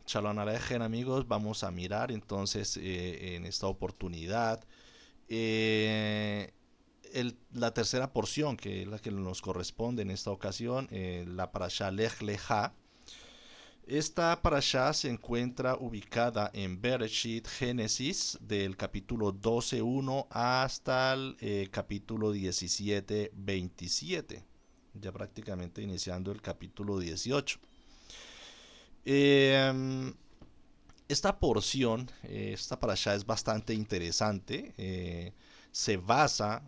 Shalom Alejem, amigos. Vamos a mirar entonces en esta oportunidad eh, la tercera porción, que es la que nos corresponde en esta ocasión, la parashá Lech Lecha. Esta parashá se encuentra ubicada en Bereshit, Génesis, del capítulo 12:1 hasta el capítulo 17:27, ya prácticamente iniciando el capítulo 18. Eh, esta porción, esta parasha es bastante interesante. Se basa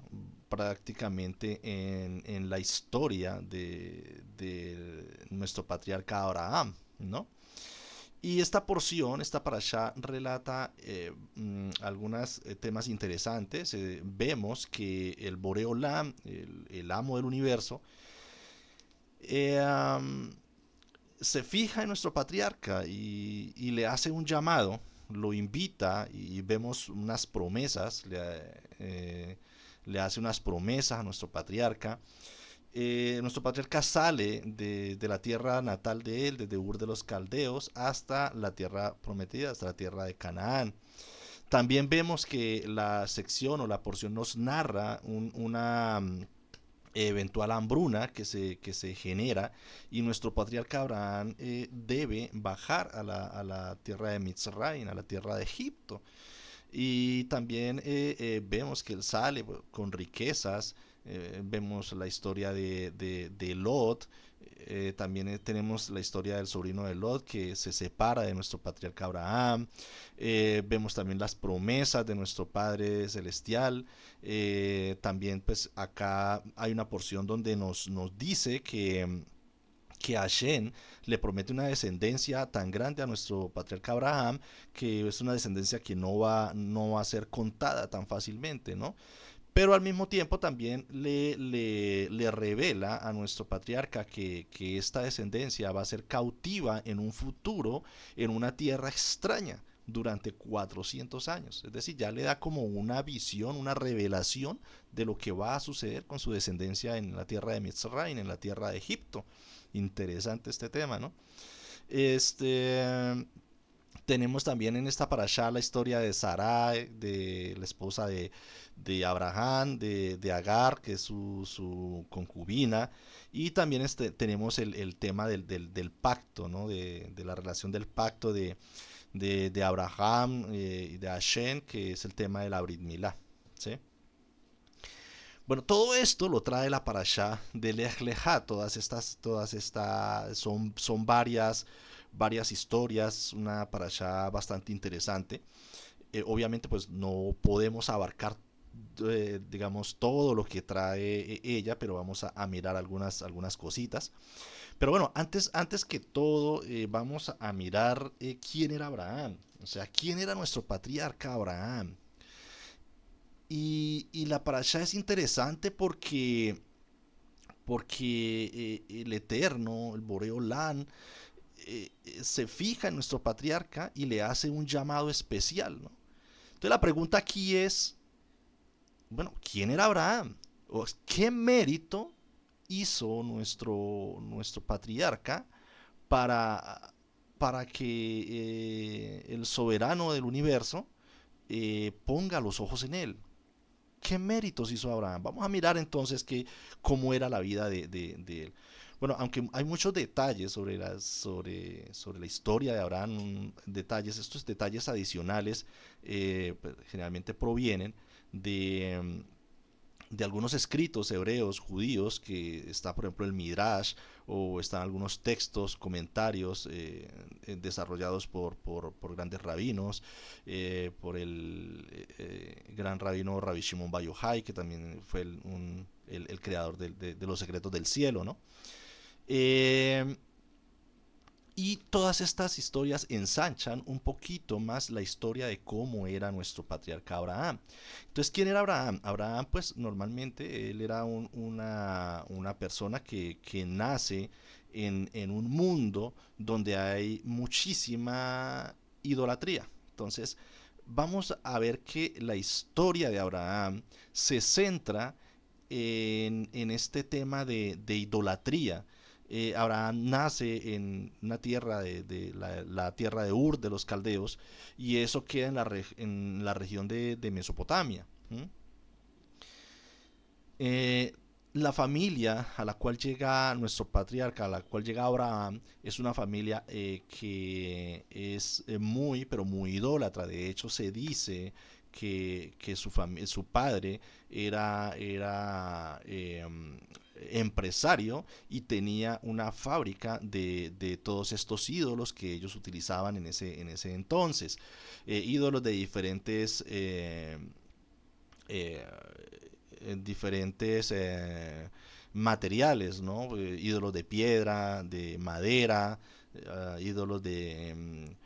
prácticamente en la historia de nuestro patriarca Abraham, ¿no? Y esta porción, esta parasha, relata algunos temas interesantes. Vemos que el Boreolam, el amo del universo, eh, um, se fija en nuestro patriarca y le hace un llamado, lo invita y vemos unas promesas, le hace unas promesas a nuestro patriarca. Nuestro patriarca sale de la tierra natal de él, desde Ur de los Caldeos, hasta la tierra prometida, hasta la tierra de Canaán. También vemos que la sección o la porción nos narra una eventual hambruna que se genera y nuestro patriarca Abraham debe bajar a la tierra de Mitzrayim, a la tierra de Egipto. Y también vemos que él sale con riquezas. Vemos la historia de Lot. También tenemos la historia del sobrino de Lot que se separa de nuestro patriarca Abraham. Vemos también las promesas de nuestro Padre Celestial. También pues acá hay una porción donde nos dice que Hashem le promete una descendencia tan grande a nuestro patriarca Abraham, que es una descendencia que no va a ser contada tan fácilmente, ¿no? Pero al mismo tiempo también le revela a nuestro patriarca que esta descendencia va a ser cautiva en un futuro en una tierra extraña durante 400 años. Es decir, ya le da como una visión, una revelación de lo que va a suceder con su descendencia en la tierra de Mitzrayim, en la tierra de Egipto. Interesante este tema, ¿no? Este, tenemos también en esta parasha la historia de Sarai, de la esposa de Abraham, de Agar, que es su concubina. Y también tenemos el tema del pacto, ¿no? De la relación del pacto de Abraham y de Hashem, que es el tema de la Brit Milá. ¿Sí? Bueno, todo esto lo trae la parasha de Lech Lecha. Todas estas son varias historias, una parasha bastante interesante. Obviamente, pues no podemos abarcar, digamos, todo lo que trae ella, pero vamos a mirar algunas cositas. Pero bueno, antes que todo, vamos a mirar quién era Abraham. O sea, quién era nuestro patriarca Abraham. Y la parasha es interesante porque el Eterno, el Boreolán, se fija en nuestro patriarca y le hace un llamado especial, ¿no? Entonces la pregunta aquí es, bueno, ¿quién era Abraham? ¿O qué mérito hizo nuestro patriarca para, para que el soberano del universo ponga los ojos en él? ¿Qué méritos hizo Abraham? Vamos a mirar entonces cómo era la vida de él. Bueno, aunque hay muchos detalles sobre la historia de Abraham, estos detalles adicionales pues, generalmente provienen de, de algunos escritos hebreos, judíos, que está por ejemplo el Midrash, o están algunos textos, comentarios desarrollados por grandes rabinos, por el gran rabino Rabbi Shimon Bar Yochai, que también fue el creador de los secretos del cielo, ¿no? Eh, y todas estas historias ensanchan un poquito más la historia de cómo era nuestro patriarca Abraham. Entonces, ¿quién era Abraham? Abraham, pues normalmente él era una persona que nace en un mundo donde hay muchísima idolatría. Entonces, vamos a ver que la historia de Abraham se centra en este tema de idolatría. Abraham nace en una tierra la tierra de Ur de los caldeos, y eso queda en la región de Mesopotamia. ¿M? Eh, la familia a la cual llega nuestro patriarca, a la cual llega Abraham, es una familia que es muy, pero muy idólatra. De hecho, se dice que su padre era empresario y tenía una fábrica de todos estos ídolos que ellos utilizaban en ese entonces. Ídolos de eh, diferentes materiales, ¿no? Ídolos de piedra, de madera, ídolos de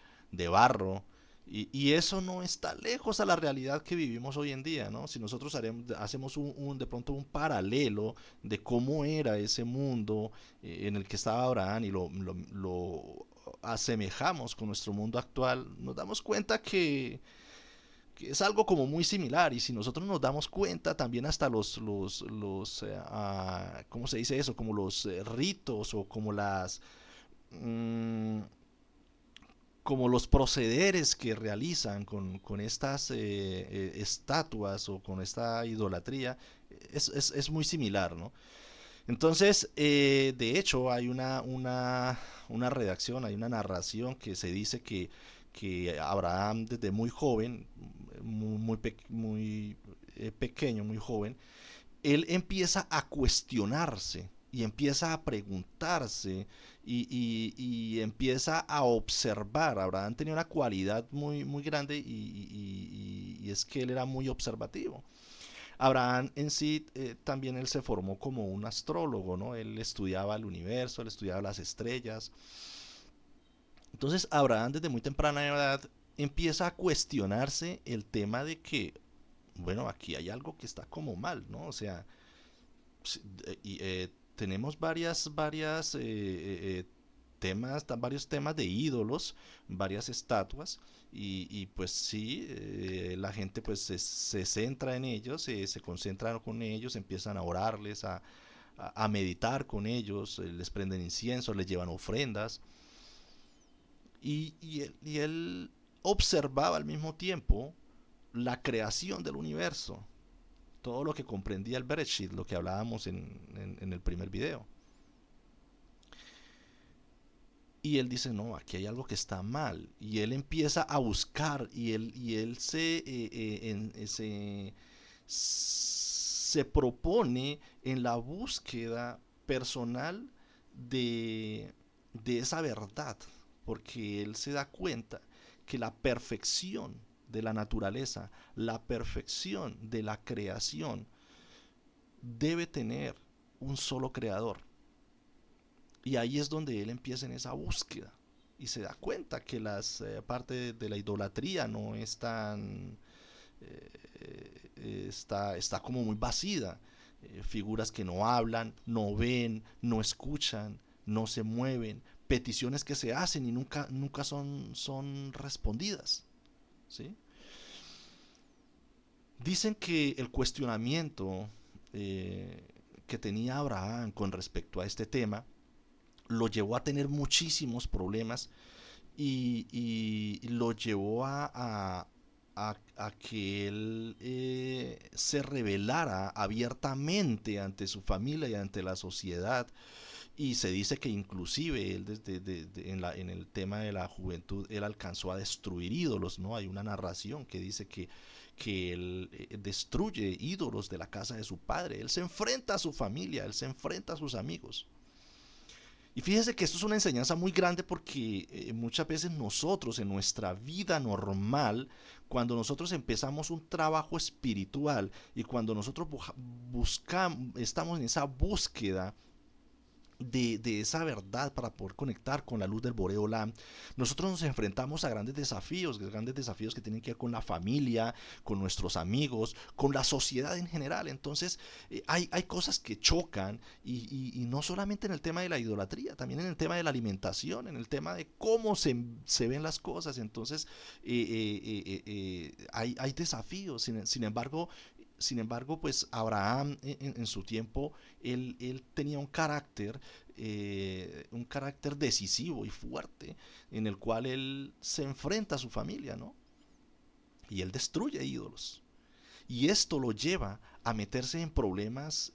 barro. Y eso no está lejos a la realidad que vivimos hoy en día, ¿no? Si nosotros hacemos de pronto un paralelo de cómo era ese mundo en el que estaba Abraham y lo asemejamos con nuestro mundo actual, nos damos cuenta que es algo como muy similar. Y si nosotros nos damos cuenta, también hasta ¿cómo se dice eso? Como los ritos o mm, como los procederes que realizan con estas estatuas o con esta idolatría, es muy similar, ¿no? Entonces, de hecho, hay una redacción, hay una narración que se dice que Abraham desde muy joven, muy pequeño, muy joven, él empieza a cuestionarse y empieza a preguntarse y empieza a observar. Abraham tenía una cualidad muy grande y es que él era muy observativo. Abraham en sí también él se formó como un astrólogo, ¿no? Él estudiaba el universo, él estudiaba las estrellas. Entonces Abraham desde muy temprana edad empieza a cuestionarse el tema de que, bueno, aquí hay algo que está como mal, ¿no? O sea, tenemos varios temas de ídolos, varias estatuas, pues sí, la gente pues se centra en ellos, se concentran con ellos, empiezan a orarles, a meditar con ellos, les prenden incienso, les llevan ofrendas, y él observaba al mismo tiempo la creación del universo, todo lo que comprendía el Bereshit, lo que hablábamos en el primer video. Y él dice, no, aquí hay algo que está mal. Y él empieza a buscar y él se propone en la búsqueda personal de, de esa verdad. Porque él se da cuenta que la perfección de la naturaleza, la perfección de la creación, debe tener un solo creador. Y ahí es donde él empieza en esa búsqueda y se da cuenta que las parte de la idolatría no es tan está como muy vacía. Figuras que no hablan, no ven, no escuchan, no se mueven, peticiones que se hacen y nunca son respondidas, ¿sí? Dicen que el cuestionamiento eh, que tenía Abraham con respecto a este tema lo llevó a tener muchísimos problemas y lo llevó a que él se rebelara abiertamente ante su familia y ante la sociedad. Y se dice que inclusive él en el tema de la juventud, él alcanzó a destruir ídolos, ¿no? Hay una narración que dice que él destruye ídolos de la casa de su padre. Él se enfrenta a su familia, él se enfrenta a sus amigos. Y fíjese que esto es una enseñanza muy grande porque muchas veces nosotros en nuestra vida normal, cuando nosotros empezamos un trabajo espiritual y cuando nosotros buscamos, estamos en esa búsqueda de esa verdad para poder conectar con la luz del Boreolam, nosotros nos enfrentamos a grandes desafíos que tienen que ver con la familia, con nuestros amigos, con la sociedad en general. Entonces, hay cosas que chocan y no solamente en el tema de la idolatría, también en el tema de la alimentación, en el tema de cómo se ven las cosas. Entonces, hay desafíos. Sin embargo, pues Abraham en su tiempo, él tenía un carácter un carácter decisivo y fuerte en el cual él se enfrenta a su familia, ¿no? Y él destruye ídolos. Y esto lo lleva a meterse en problemas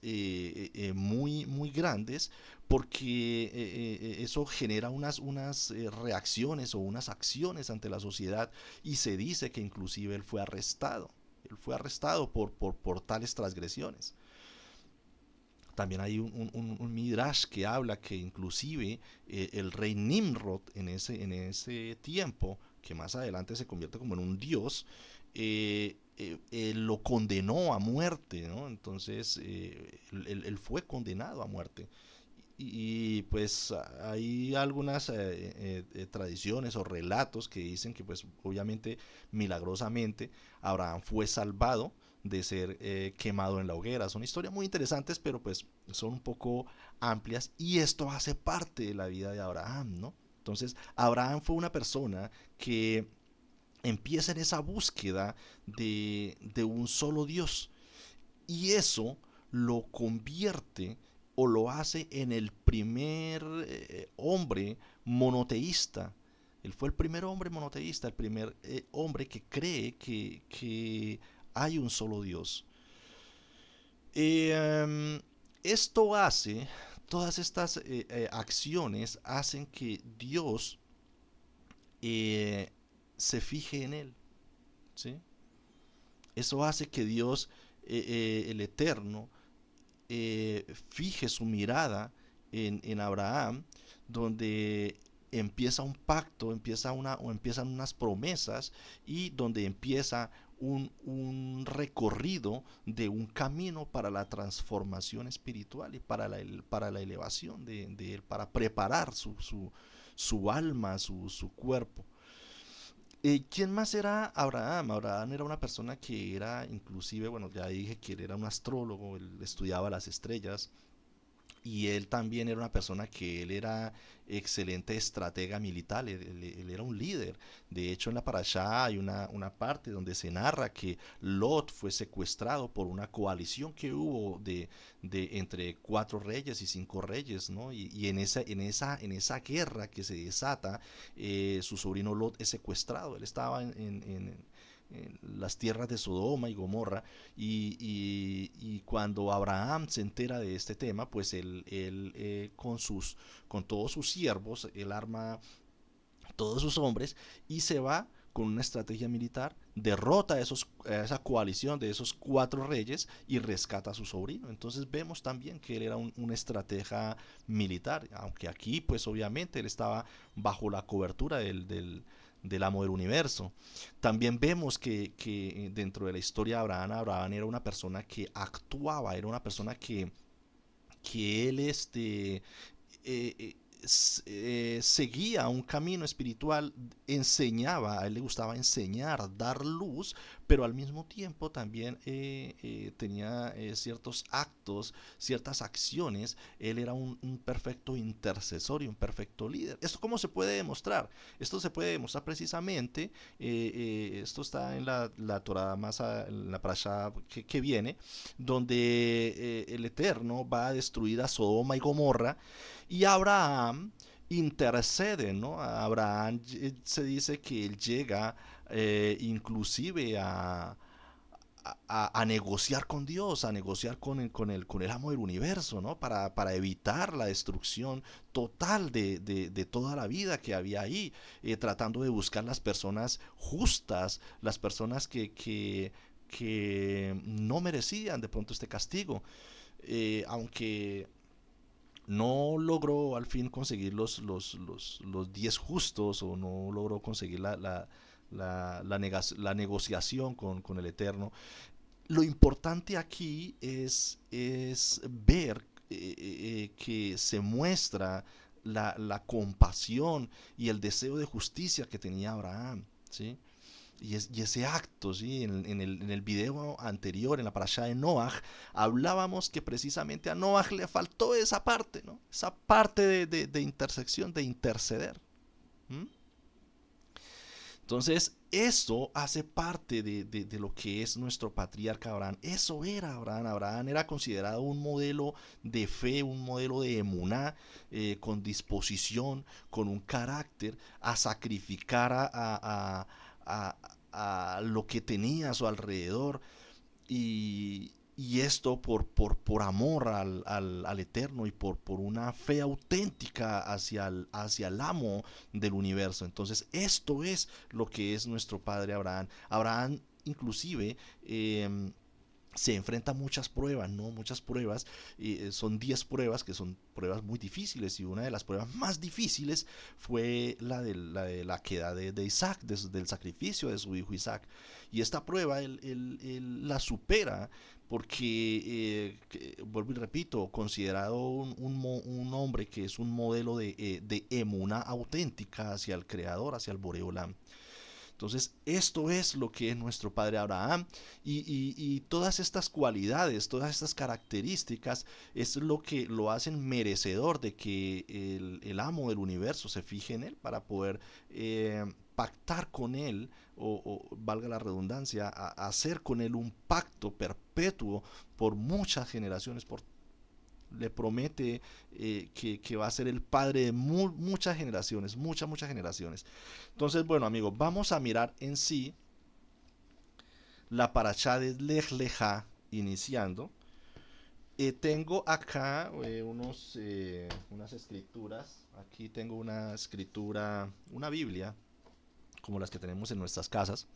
muy, muy grandes porque eso genera unas reacciones o unas acciones ante la sociedad y se dice que inclusive él fue arrestado. Él fue arrestado por tales transgresiones. También hay un midrash que habla que inclusive el rey Nimrod en ese tiempo, que más adelante se convierte como en un dios, lo condenó a muerte, ¿no? Entonces él fue condenado a muerte. Y pues hay algunas tradiciones o relatos que dicen que pues obviamente milagrosamente Abraham fue salvado de ser quemado en la hoguera. Son historias muy interesantes, pero pues son un poco amplias y esto hace parte de la vida de Abraham, ¿no? Entonces Abraham fue una persona que empieza en esa búsqueda de un solo Dios y eso lo convierte o lo hace en el primer hombre monoteísta. Él fue el primer hombre monoteísta, el primer hombre que cree que hay un solo Dios. Esto hace, todas estas acciones hacen que Dios eh, se fije en él. ¿Sí? Eso hace que Dios, el Eterno, fije su mirada en Abraham, donde empieza un pacto, o empiezan unas promesas y donde empieza un recorrido de un camino para la transformación espiritual y para la elevación de él, para preparar su alma, su cuerpo. ¿Quién más era Abraham? Abraham era una persona que era inclusive, bueno, ya dije que él era un astrólogo, él estudiaba las estrellas y él también era una persona que él era excelente estratega militar, él era un líder. De hecho, en la Parashá hay una parte donde se narra que Lot fue secuestrado por una coalición que hubo entre 4 reyes y 5 reyes, ¿no? Y en esa guerra que se desata, su sobrino Lot es secuestrado. Él estaba en las tierras de Sodoma y Gomorra y cuando Abraham se entera de este tema, pues él con todos sus siervos, él arma todos sus hombres y se va con una estrategia militar, derrota a esa coalición de esos 4 reyes y rescata a su sobrino. Entonces vemos también que él era un estratega militar, aunque aquí pues obviamente él estaba bajo la cobertura del amo del universo. También vemos que dentro de la historia de Abraham era una persona que actuaba, era una persona que él eh, seguía un camino espiritual, enseñaba, a él le gustaba enseñar, dar luz, pero al mismo tiempo también tenía ciertos actos, ciertas acciones. Él era un perfecto intercesor y un perfecto líder. ¿Esto cómo se puede demostrar? Esto se puede demostrar precisamente, esto está en la Torah en la parasha que viene, donde el Eterno va a destruir a Sodoma y Gomorra y Abraham intercede, ¿no? Abraham se dice que él llega inclusive a negociar con Dios, a negociar con el amo del universo, ¿no? Para evitar la destrucción total de toda la vida que había ahí, tratando de buscar las personas justas, las personas que no merecían de pronto este castigo. Aunque no logró al fin conseguir los 10 justos o no logró conseguir la negociación con el Eterno. Lo importante aquí es ver que se muestra la compasión y el deseo de justicia que tenía Abraham, ¿sí? Y ese acto, ¿sí? En el video anterior, en la parasha de Noach, hablábamos que precisamente a Noach le faltó esa parte, ¿no? Esa parte de intersección, de interceder. ¿Mm? Entonces, esto hace parte de lo que es nuestro patriarca Abraham. Eso era Abraham. Abraham era considerado un modelo de fe, un modelo de emuná, con disposición, con un carácter a sacrificar a lo que tenía a su alrededor. Y esto por amor al Eterno y por una fe auténtica hacia el amo del universo. Entonces, esto es lo que es nuestro padre Abraham. Abraham inclusive se enfrenta a muchas pruebas, ¿no? Muchas pruebas, son 10 pruebas que son pruebas muy difíciles, y una de las pruebas más difíciles fue la de la queda de Isaac, del sacrificio de su hijo Isaac. Y esta prueba él la supera porque, vuelvo y repito, considerado un hombre que es un modelo de emuna auténtica hacia el Creador, hacia el Boreolam. Entonces, esto es lo que es nuestro padre Abraham, y todas estas cualidades, todas estas características es lo que lo hacen merecedor de que el amo del universo se fije en él para poder pactar con él, o valga la redundancia, hacer con él un pacto perpetuo por muchas generaciones, le promete que va a ser el padre de muchas generaciones, muchas generaciones. Entonces, bueno, amigos, vamos a mirar en sí la parashá de Lech Lecha iniciando. Tengo acá unas escrituras. Aquí tengo una escritura, una Biblia, como las que tenemos en nuestras casas.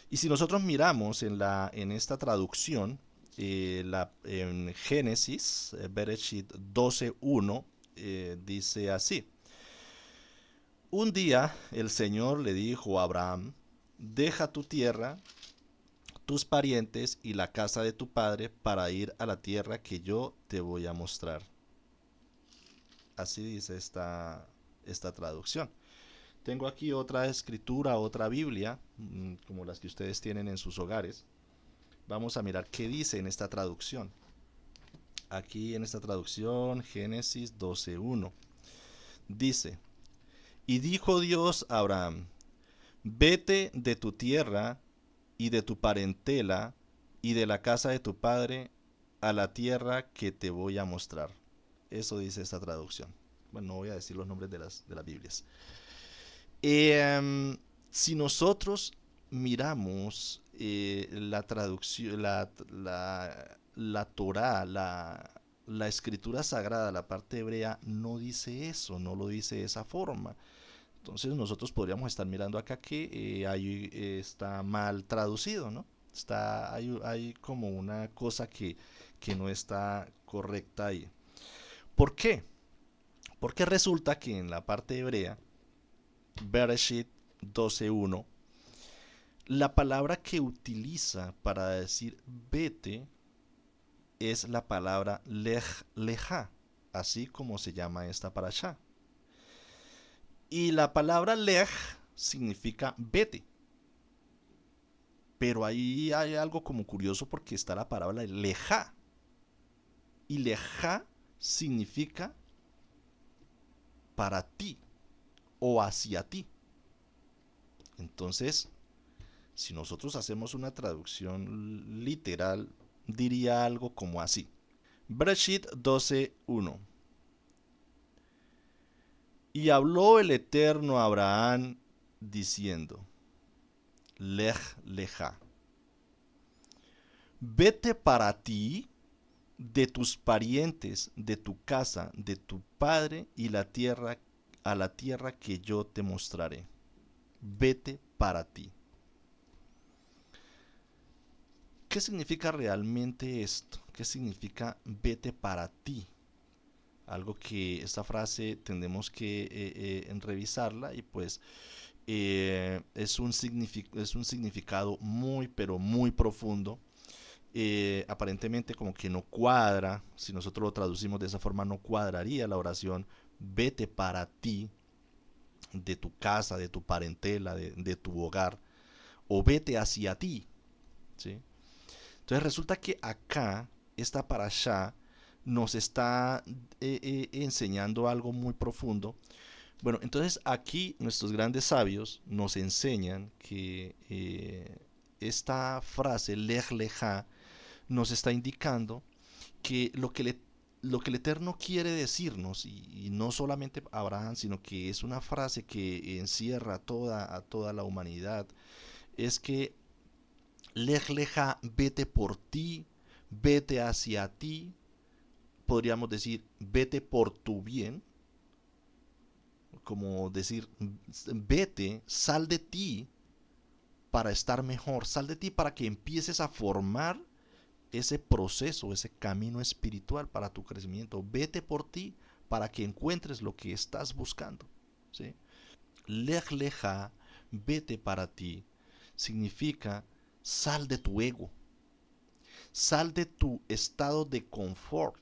Y si nosotros miramos en esta traducción, en Génesis, Bereshit 12:1, dice así: un día el Señor le dijo a Abraham: deja tu tierra, tus parientes y la casa de tu padre para ir a la tierra que yo te voy a mostrar. Así dice esta traducción. Tengo aquí otra escritura, otra Biblia, como las que ustedes tienen en sus hogares. Vamos a mirar qué dice en esta traducción. Aquí en esta traducción, Génesis 12:1, dice: y dijo Dios a Abraham: vete de tu tierra y de tu parentela y de la casa de tu padre a la tierra que te voy a mostrar. Eso dice esta traducción. Bueno, no voy a decir los nombres de las Biblias. Si nosotros miramos la traducción, la Torah, la escritura sagrada, la parte hebrea, no dice eso, no lo dice de esa forma. Entonces nosotros podríamos estar mirando acá que ahí está mal traducido, ¿no? Hay como una cosa que no está correcta ahí. ¿Por qué? Porque resulta que en la parte hebrea, Bereshit 12:1, la palabra que utiliza para decir vete es la palabra lech lecha, así como se llama esta parashá. Y la palabra lech significa vete. Pero ahí hay algo como curioso, porque está la palabra leja. Y leja significa para ti o hacia ti. Entonces, si nosotros hacemos una traducción literal, diría algo como así. Bereshit 12:1. Y habló el Eterno a Abraham diciendo: lech lecha, vete para ti de tus parientes, de tu casa, de tu padre y a la tierra que yo te mostraré. Vete para ti. ¿Qué significa realmente esto? ¿Qué significa vete para ti? Algo que esta frase tendremos que revisarla, y pues es un significado muy pero muy profundo. Aparentemente como que no cuadra. Si nosotros lo traducimos de esa forma, no cuadraría la oración vete para ti, de tu casa, de tu parentela, de tu hogar, o vete hacia ti, ¿sí? Entonces resulta que acá esta parashá nos está enseñando algo muy profundo, Bueno, entonces aquí nuestros grandes sabios nos enseñan que esta frase, Lech Lecha, nos está indicando que lo que el Eterno quiere decirnos, y no solamente a Abraham, sino que es una frase que encierra a toda la humanidad, es que Lech Lecha, vete por ti, vete hacia ti, podríamos decir, vete por tu bien, como decir, vete, sal de ti para estar mejor, sal de ti para que empieces a formar ese proceso, ese camino espiritual para tu crecimiento. Vete por ti para que encuentres lo que estás buscando. ¿Sí? Lej leja, vete para ti, significa sal de tu ego, sal de tu estado de confort,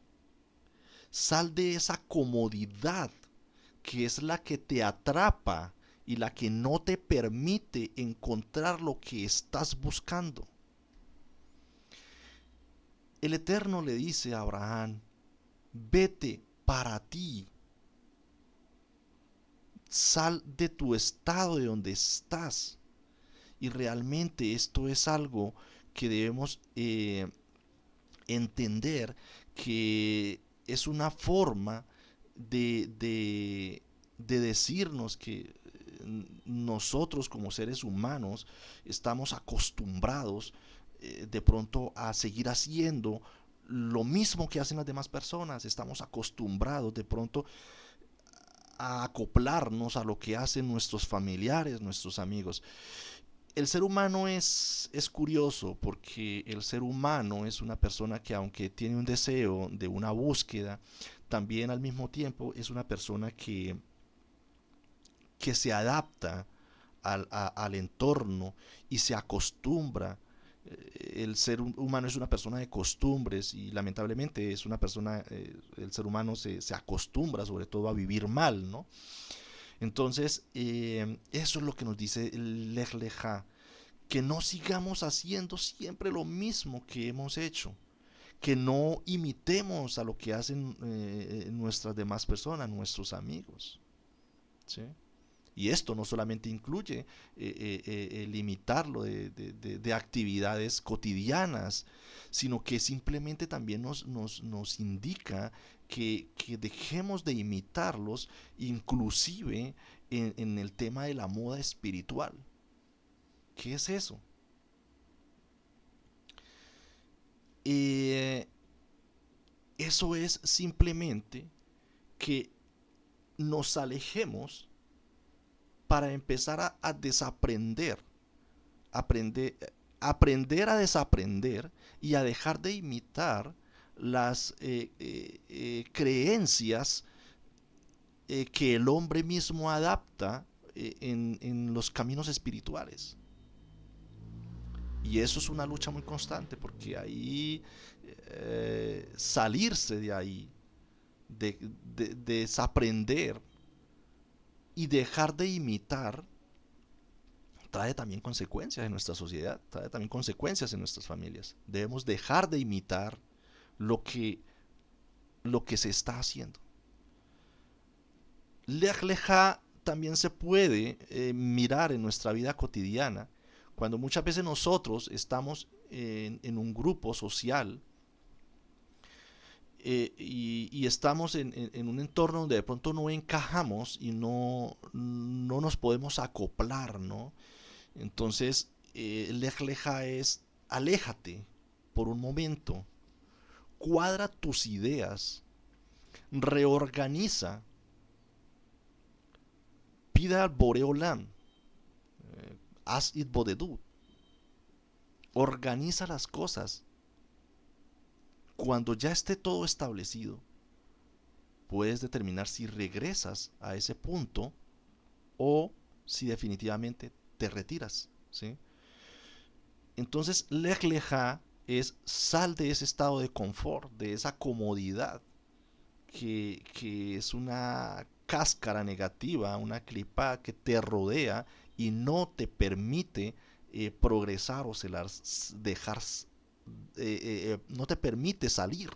sal de esa comodidad que es la que te atrapa y la que no te permite encontrar lo que estás buscando. El Eterno le dice a Abraham, vete para ti, sal de tu estado de donde estás. Y realmente esto es algo que debemos entender, que es una forma de decirnos que nosotros como seres humanos estamos acostumbrados de pronto a seguir haciendo lo mismo que hacen las demás personas. Estamos acostumbrados de pronto a acoplarnos a lo que hacen nuestros familiares, nuestros amigos. El ser humano es curioso porque el ser humano es una persona que aunque tiene un deseo de una búsqueda, también al mismo tiempo es una persona que se adapta al entorno y se acostumbra. El ser humano es una persona de costumbres y lamentablemente es una persona, el ser humano se acostumbra sobre todo a vivir mal, ¿no? Entonces, eso es lo que nos dice el Lech Lecha, que no sigamos haciendo siempre lo mismo que hemos hecho, que no imitemos a lo que hacen nuestras demás personas, nuestros amigos. ¿Sí? Y esto no solamente incluye limitarlo de actividades cotidianas, sino que simplemente también nos indica que dejemos de imitarlos, inclusive en el tema de la moda espiritual. ¿Qué es eso? Eh, Eso es simplemente que nos alejemos para empezar a desaprender, aprender, aprender a desaprender y a dejar de imitar las creencias que el hombre mismo adapta en los caminos espirituales. Y eso es una lucha muy constante porque ahí salirse de ahí, de desaprender y dejar de imitar, trae también consecuencias en nuestra sociedad, trae también consecuencias en nuestras familias. Debemos dejar de imitar lo que, lo que se está haciendo. Lej Leja también se puede mirar en nuestra vida cotidiana cuando muchas veces nosotros estamos en un grupo social y estamos en un entorno donde de pronto no encajamos y no nos podemos acoplar, ¿no? Entonces, Lej Leja es aléjate por un momento, cuadra tus ideas, reorganiza, pida al Boreolam, haz it bodedut, organiza las cosas. Cuando ya esté todo establecido, puedes determinar si regresas a ese punto o si definitivamente te retiras, ¿sí? Entonces, Lej Leja es sal de ese estado de confort, de esa comodidad, que es una cáscara negativa, una clipa que te rodea y no te permite progresar o dejar, no te permite salir.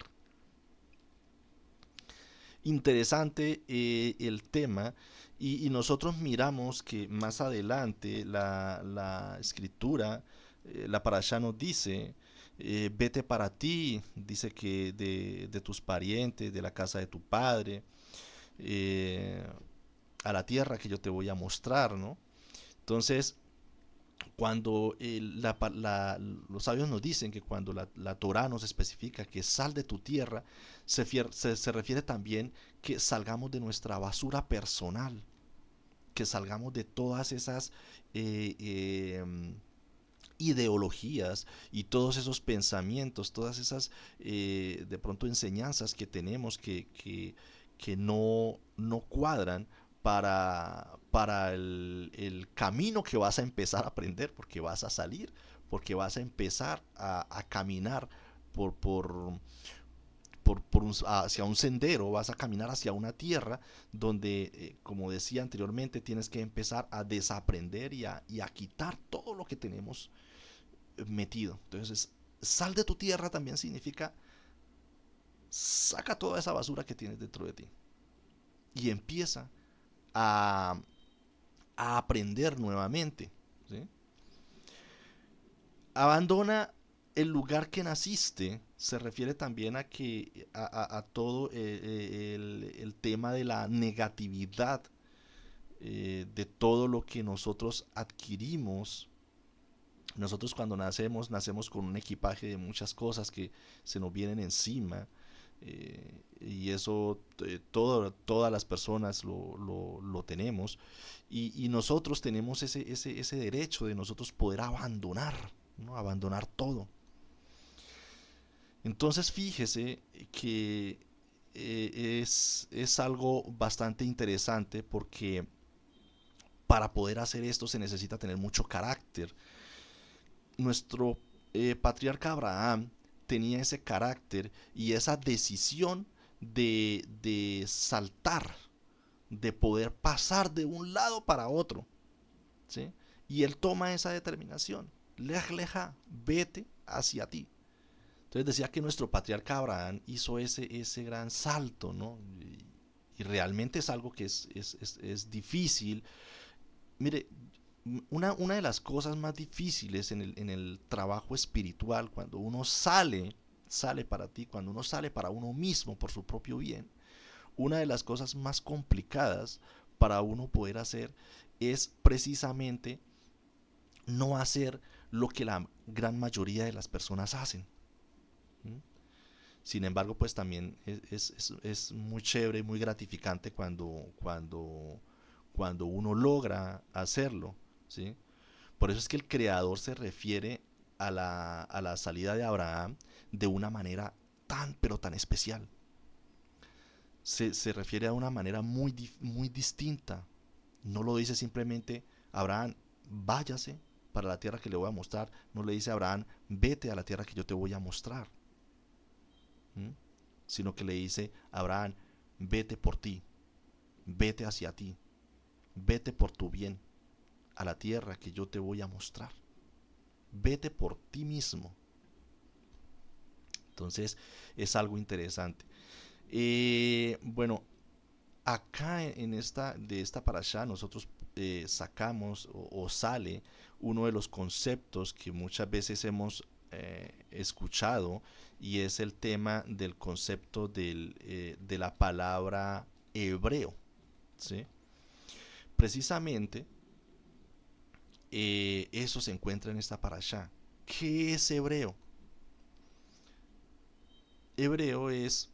Interesante el tema Y nosotros miramos que más adelante la escritura, la parashá nos dice, vete para ti, dice que de tus parientes, de la casa de tu padre, eh, a la tierra que yo te voy a mostrar, ¿no? Entonces, cuando los sabios nos dicen que cuando la Torah nos especifica que sal de tu tierra, se refiere también que salgamos de nuestra basura personal, que salgamos de todas esas eh, eh, ideologías y todos esos pensamientos, todas esas de pronto enseñanzas que tenemos que no cuadran para el camino que vas a empezar a aprender, porque vas a salir, porque vas a empezar a caminar por, por, hacia un sendero, vas a caminar hacia una tierra donde, como decía anteriormente, tienes que empezar a desaprender y a quitar todo lo que tenemos metido. Entonces, sal de tu tierra también significa saca toda esa basura que tienes dentro de ti y empieza a, a aprender nuevamente. ¿Sí? Abandona el lugar que naciste. Se refiere también a que a todo el tema de la negatividad, de todo lo que nosotros adquirimos. Nosotros cuando nacemos con un equipaje de muchas cosas que se nos vienen encima, y eso todas las personas lo tenemos, y nosotros tenemos ese derecho de nosotros poder abandonar, ¿no? Abandonar todo. Entonces fíjese que es algo bastante interesante porque para poder hacer esto se necesita tener mucho carácter. Nuestro patriarca Abraham tenía ese carácter y esa decisión de saltar, de poder pasar de un lado para otro. ¿Sí? Y él toma esa determinación. Lej leja, vete hacia ti. Entonces decía que nuestro patriarca Abraham hizo ese gran salto, ¿no? Y realmente es algo que es difícil. Mire, una de las cosas más difíciles en el trabajo espiritual, cuando uno sale para ti, cuando uno sale para uno mismo por su propio bien, una de las cosas más complicadas para uno poder hacer es precisamente no hacer lo que la gran mayoría de las personas hacen. ¿Mm? Sin embargo, pues también es muy chévere, muy gratificante cuando uno logra hacerlo, ¿sí? Por eso es que el creador se refiere a la salida de Abraham de una manera tan, pero tan especial. Se refiere a una manera muy distinta. No lo dice simplemente, Abraham, váyase para la tierra que le voy a mostrar. No le dice a Abraham, vete a la tierra que yo te voy a mostrar. ¿Mm? Sino que le dice, Abraham, vete por ti, vete hacia ti, vete por tu bien a la tierra que yo te voy a mostrar. Vete por ti mismo. Entonces es algo interesante. Bueno, acá de esta parasha nosotros sacamos o sale uno de los conceptos que muchas veces hemos escuchado, y es el tema del concepto de la palabra hebreo. ¿Sí? Precisamente eso se encuentra en esta parasha. ¿Qué es hebreo? Hebreo es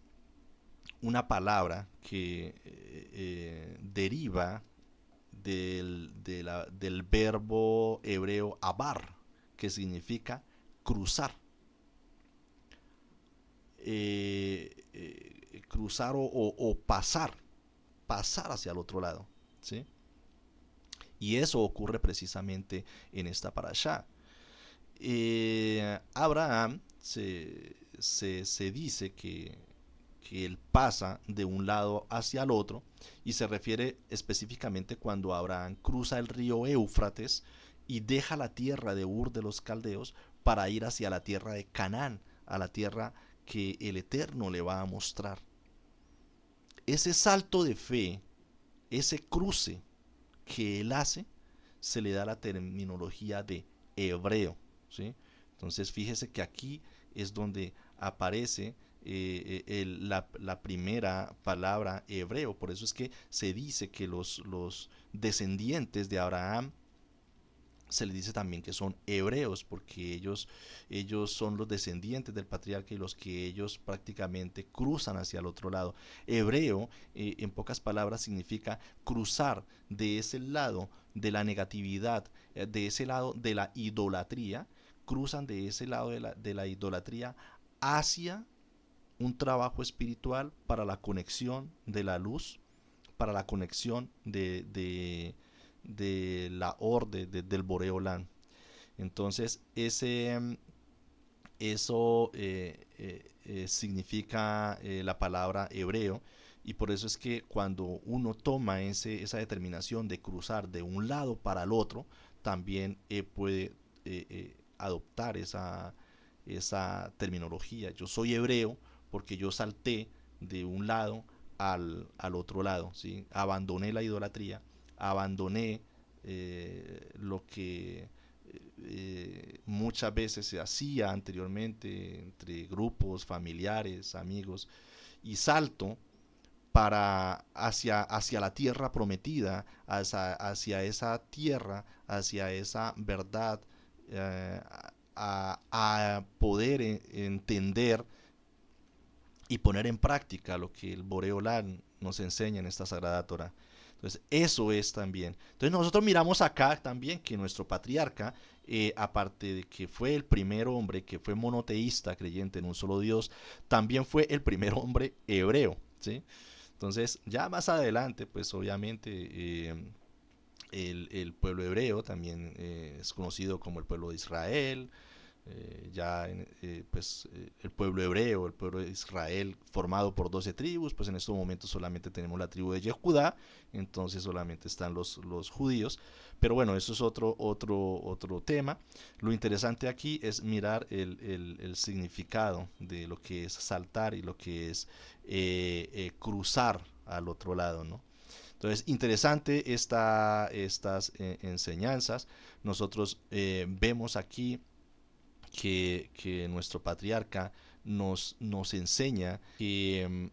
una palabra que deriva del verbo hebreo abar, que significa cruzar. Cruzar o pasar hacia el otro lado. ¿Sí? Y eso ocurre precisamente en esta parasha. Abraham se dice que él pasa de un lado hacia el otro, y se refiere específicamente cuando Abraham cruza el río Éufrates y deja la tierra de Ur de los Caldeos para ir hacia la tierra de Canaán, a la tierra que el Eterno le va a mostrar. Ese salto de fe ese cruce que él hace se le da la terminología de hebreo, ¿sí? Entonces fíjese que aquí es donde aparece la primera palabra hebreo. Por eso es que se dice que los descendientes de Abraham se les dice también que son hebreos, porque ellos son los descendientes del patriarca y los que ellos prácticamente cruzan hacia el otro lado. Hebreo, en pocas palabras, significa cruzar de ese lado de la negatividad, de ese lado de la idolatría, cruzan de ese lado de la idolatría hacia un trabajo espiritual para la conexión de la luz, para la conexión de la orde del Boreolán. Entonces, eso significa la palabra hebreo, y por eso es que cuando uno toma esa determinación de cruzar de un lado para el otro, también puede adoptar esa terminología. Yo soy hebreo porque yo salté de un lado al otro lado, ¿sí? Abandoné la idolatría, abandoné lo que muchas veces se hacía anteriormente entre grupos, familiares, amigos, y salto hacia la tierra prometida, hacia esa tierra, hacia esa verdad, eh, a poder entender y poner en práctica lo que el Boreolán nos enseña en esta Sagrada Torah. Entonces, eso es también. Entonces, nosotros miramos acá también que nuestro patriarca, aparte de que fue el primer hombre que fue monoteísta, creyente en un solo Dios, también fue el primer hombre hebreo, ¿sí? Entonces, ya más adelante, pues obviamente el pueblo hebreo también es conocido como el pueblo de Israel, pues el pueblo hebreo, el pueblo de Israel formado por 12 tribus, pues en estos momentos solamente tenemos la tribu de Yehudá, entonces solamente están los judíos, pero bueno, eso es otro tema. Lo interesante aquí es mirar el significado de lo que es saltar y lo que es cruzar al otro lado, ¿no? Entonces, interesante estas enseñanzas. Nosotros vemos aquí que nuestro patriarca nos enseña que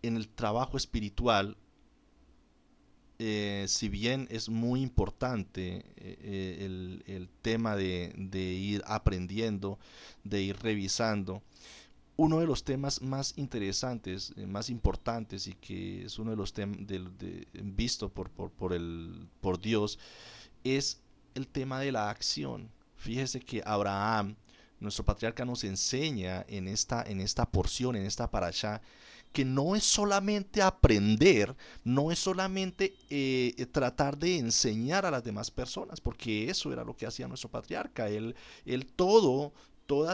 en el trabajo espiritual, si bien es muy importante el tema de ir aprendiendo, de ir revisando, uno de los temas más interesantes, más importantes y que es uno de los temas visto por Dios, es el tema de la acción. Fíjese que Abraham, nuestro patriarca, nos enseña en esta porción, en esta parashá, que no es solamente aprender, no es solamente tratar de enseñar a las demás personas, porque eso era lo que hacía nuestro patriarca. Él toda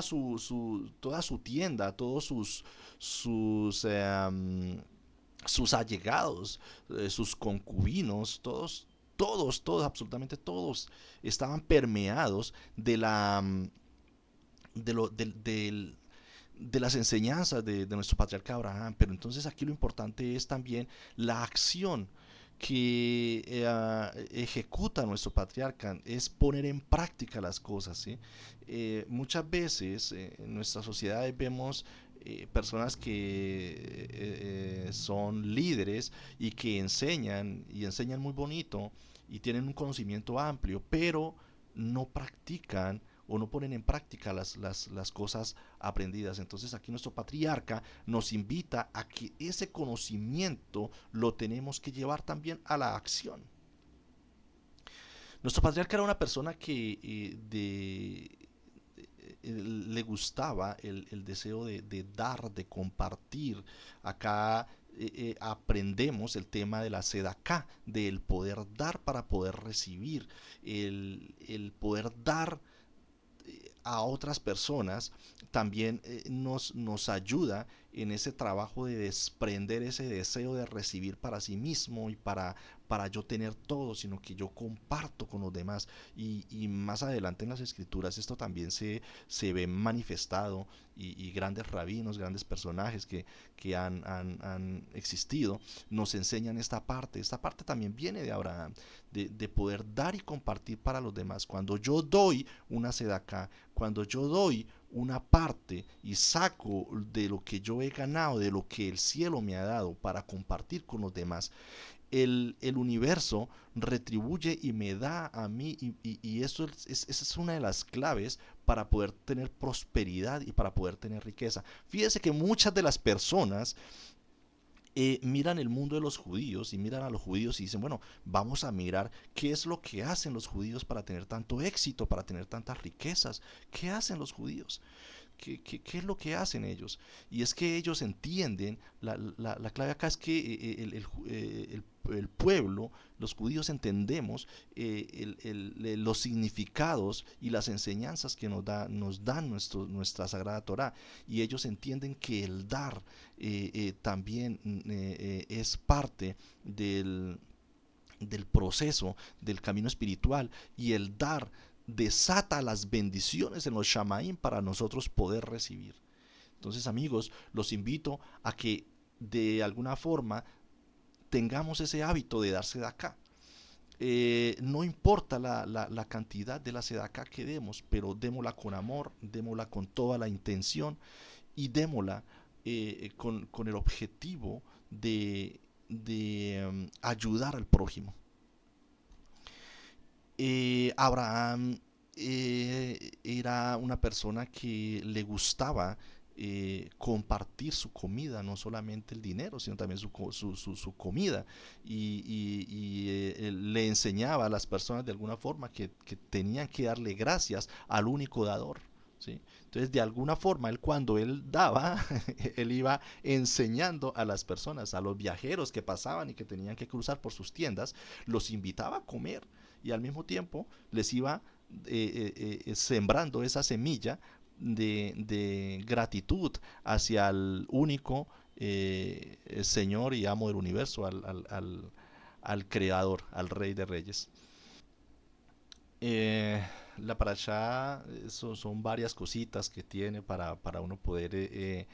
su tienda, todos sus allegados, sus concubinos, todos, absolutamente todos, estaban permeados de, lo, de las enseñanzas de nuestro patriarca Abraham. Pero entonces aquí lo importante es también la acción que ejecuta nuestro patriarca, es poner en práctica las cosas, ¿sí? Muchas veces en nuestras sociedades vemos personas que son líderes y que enseñan y enseñan muy bonito y tienen un conocimiento amplio, pero no practican o no ponen en práctica las cosas aprendidas. Entonces aquí nuestro patriarca nos invita a que ese conocimiento lo tenemos que llevar también a la acción. Nuestro patriarca era una persona que le gustaba el deseo de dar, de compartir. Acá aprendemos el tema de la sedacá, del poder dar para poder recibir, el poder dar a otras personas también nos ayuda en ese trabajo de desprender ese deseo de recibir para sí mismo y para yo tener todo, sino que yo comparto con los demás. Y más adelante en las escrituras esto también se ve manifestado y grandes rabinos, grandes personajes que han existido, nos enseñan esta parte. Esta parte también viene de Abraham, de poder dar y compartir para los demás. Cuando yo doy una sedacá, cuando yo doy una parte y saco de lo que yo he ganado, de lo que el cielo me ha dado para compartir con los demás, el universo retribuye y me da a mí y eso esa es una de las claves para poder tener prosperidad y para poder tener riqueza. Fíjese que muchas de las personas miran el mundo de los judíos y miran a los judíos y dicen, bueno, vamos a mirar qué es lo que hacen los judíos para tener tanto éxito, para tener tantas riquezas. ¿Qué hacen los judíos? ¿Qué es lo que hacen ellos? Y es que ellos entienden, la clave acá es que el pueblo, los judíos entendemos los significados y las enseñanzas que nos dan nuestra Sagrada Torá. Y ellos entienden que el dar también es parte del proceso, del camino espiritual, y el dar desata las bendiciones en los Shamaim para nosotros poder recibir. Entonces, amigos, los invito a que de alguna forma tengamos ese hábito de darse de acá. No importa la cantidad de la sedacá que demos, pero démosla con amor, démosla con toda la intención y démosla con el objetivo de ayudar al prójimo. Abraham era una persona que le gustaba compartir su comida, no solamente el dinero, sino también su comida. Le enseñaba a las personas de alguna forma que tenían que darle gracias al único dador. ¿Sí? Entonces, de alguna forma, él cuando él daba, él iba enseñando a las personas, a los viajeros que pasaban y que tenían que cruzar por sus tiendas, los invitaba a comer y al mismo tiempo les iba sembrando esa semilla de gratitud hacia el único Señor y amo del universo, al Creador, al Rey de Reyes. Eh, la parashá son varias cositas que tiene para uno poder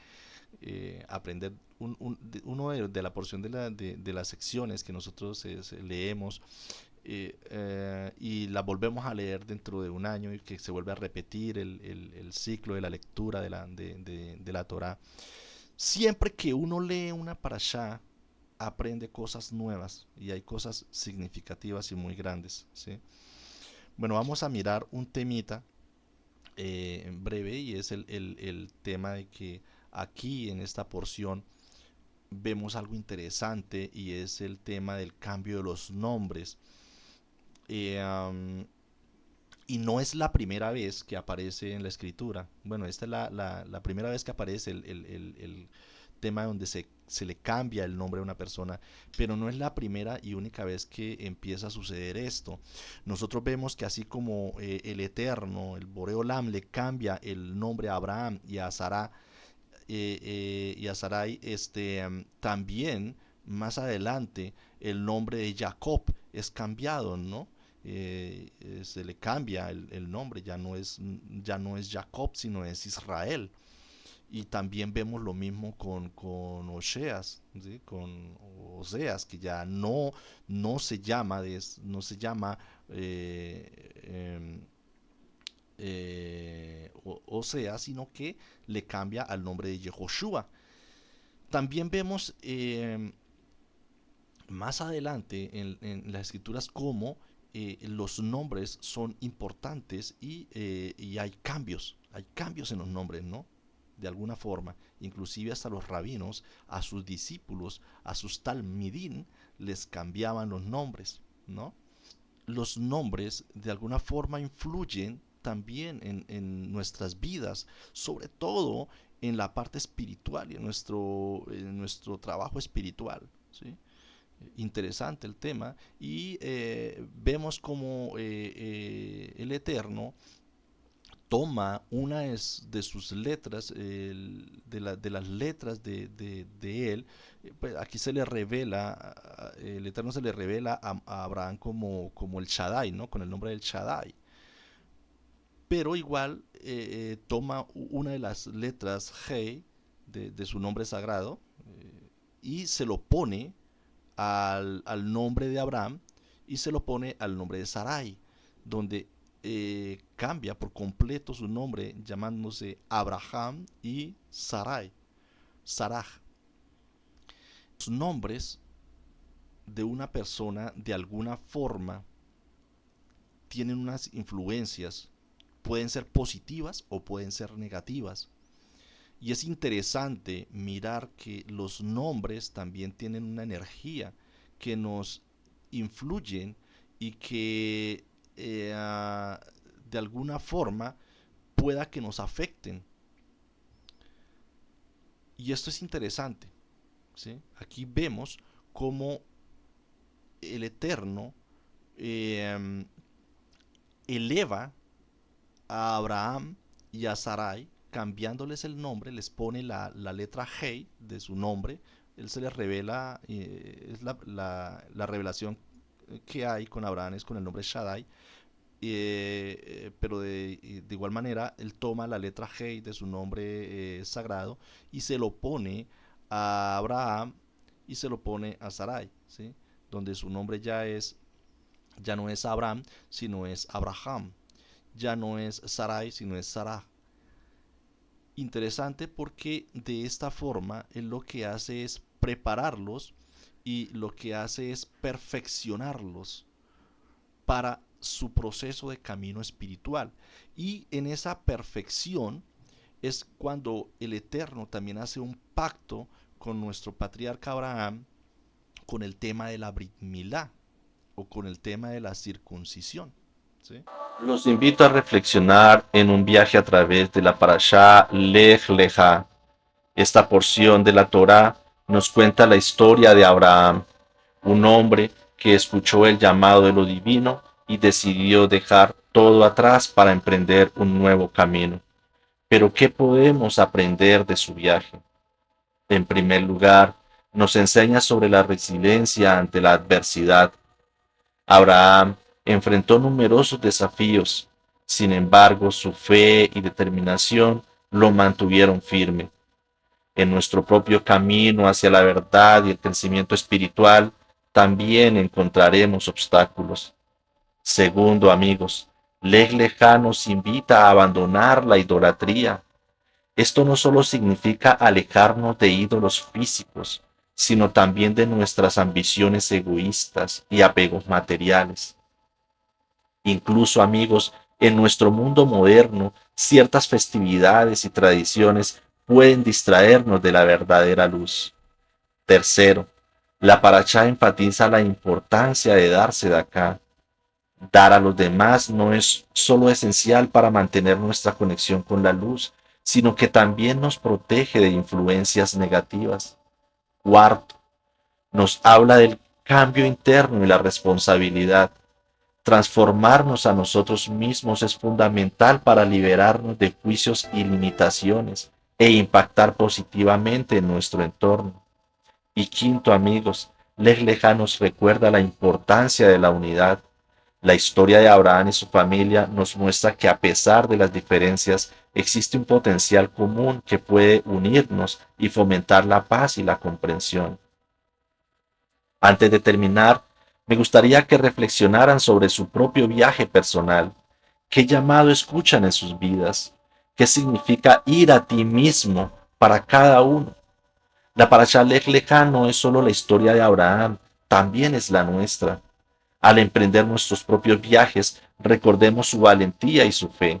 aprender uno de la porción de las secciones que nosotros leemos y la volvemos a leer dentro de un año y que se vuelve a repetir el ciclo de la lectura de la Torah. Siempre que uno lee una parashá, aprende cosas nuevas y hay cosas significativas y muy grandes. ¿Sí? Bueno, vamos a mirar un temita en breve y es el tema de que aquí en esta porción vemos algo interesante y es el tema del cambio de los nombres. Eh, um, y no es la primera vez que aparece en la escritura. Bueno, esta es la primera vez que aparece el tema donde se le cambia el nombre a una persona, pero no es la primera y única vez que empieza a suceder esto. Nosotros vemos que así como el Eterno, el Boreolam, le cambia el nombre a Abraham y a Sarai, también más adelante el nombre de Jacob es cambiado, ¿no? Se le cambia el nombre, ya no es Jacob, sino es Israel. Y también vemos lo mismo con Oseas, ¿sí? Con Oseas, que ya no se llama Oseas, sino que le cambia al nombre de Yehoshua. También vemos más adelante en las escrituras cómo los nombres son importantes y hay cambios en los nombres, ¿no? De alguna forma, inclusive hasta los rabinos, a sus discípulos, a sus talmidín, les cambiaban los nombres, ¿no? Los nombres de alguna forma influyen también en nuestras vidas, sobre todo en la parte espiritual y en nuestro trabajo espiritual. ¿Sí? Interesante el tema y vemos como el Eterno toma una de sus letras, de las letras de él. Pues aquí se le revela, el Eterno se le revela a Abraham como el Shaddai, ¿no? Con el nombre del Shaddai. Pero igual toma una de las letras He de su nombre sagrado, y se lo pone al nombre de Abraham, y se lo pone al nombre de Sarai, donde cambia por completo su nombre llamándose Abraham y Sarai, Saraj. Los nombres de una persona de alguna forma tienen unas influencias, pueden ser positivas o pueden ser negativas. Y es interesante mirar que los nombres también tienen una energía que nos influyen y que de alguna forma pueda que nos afecten. Y esto es interesante, ¿sí? Aquí vemos cómo el Eterno eh, eleva a Abraham y a Sarai, cambiándoles el nombre, les pone la letra Hei de su nombre. Él se les revela, es la revelación que hay con Abraham es con el nombre Shaddai, pero de igual manera él toma la letra Hei de su nombre sagrado y se lo pone a Abraham y se lo pone a Sarai, ¿sí? Donde su nombre ya no es Abraham, sino es Abraham. Ya no es Sarai, sino es Sarah. Interesante porque de esta forma él lo que hace es prepararlos y lo que hace es perfeccionarlos para su proceso de camino espiritual. Y en esa perfección es cuando el Eterno también hace un pacto con nuestro patriarca Abraham con el tema de la Brit Milá o con el tema de la circuncisión, ¿sí? Los invito a reflexionar en un viaje a través de la Parashá Lech Lecha. Esta porción de la Torá nos cuenta la historia de Abraham, un hombre que escuchó el llamado de lo divino y decidió dejar todo atrás para emprender un nuevo camino. Pero ¿qué podemos aprender de su viaje? En primer lugar, nos enseña sobre la resiliencia ante la adversidad. Abraham enfrentó numerosos desafíos, sin embargo su fe y determinación lo mantuvieron firme. En nuestro propio camino hacia la verdad y el crecimiento espiritual también encontraremos obstáculos. Segundo, amigos, Lech Lecha nos invita a abandonar la idolatría. Esto no solo significa alejarnos de ídolos físicos, sino también de nuestras ambiciones egoístas y apegos materiales. Incluso, amigos, en nuestro mundo moderno, ciertas festividades y tradiciones pueden distraernos de la verdadera luz. Tercero, la Parashá enfatiza la importancia de darse de acá. Dar a los demás no es solo esencial para mantener nuestra conexión con la luz, sino que también nos protege de influencias negativas. Cuarto, nos habla del cambio interno y la responsabilidad. Transformarnos a nosotros mismos es fundamental para liberarnos de juicios y limitaciones e impactar positivamente en nuestro entorno. Y quinto, amigos, Lech Lecha nos recuerda la importancia de la unidad. La historia de Abraham y su familia nos muestra que a pesar de las diferencias, existe un potencial común que puede unirnos y fomentar la paz y la comprensión. Antes de terminar, me gustaría que reflexionaran sobre su propio viaje personal. ¿Qué llamado escuchan en sus vidas? ¿Qué significa ir a ti mismo para cada uno? La Parashá Lech Lecha no es solo la historia de Abraham, también es la nuestra. Al emprender nuestros propios viajes, recordemos su valentía y su fe.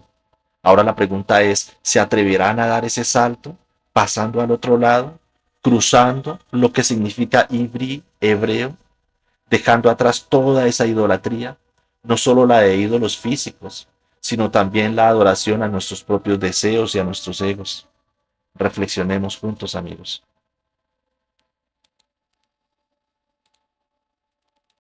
Ahora la pregunta es, ¿se atreverán a dar ese salto, pasando al otro lado, cruzando lo que significa Ivri, hebreo, dejando atrás toda esa idolatría, no solo la de ídolos físicos, sino también la adoración a nuestros propios deseos y a nuestros egos? Reflexionemos juntos, amigos.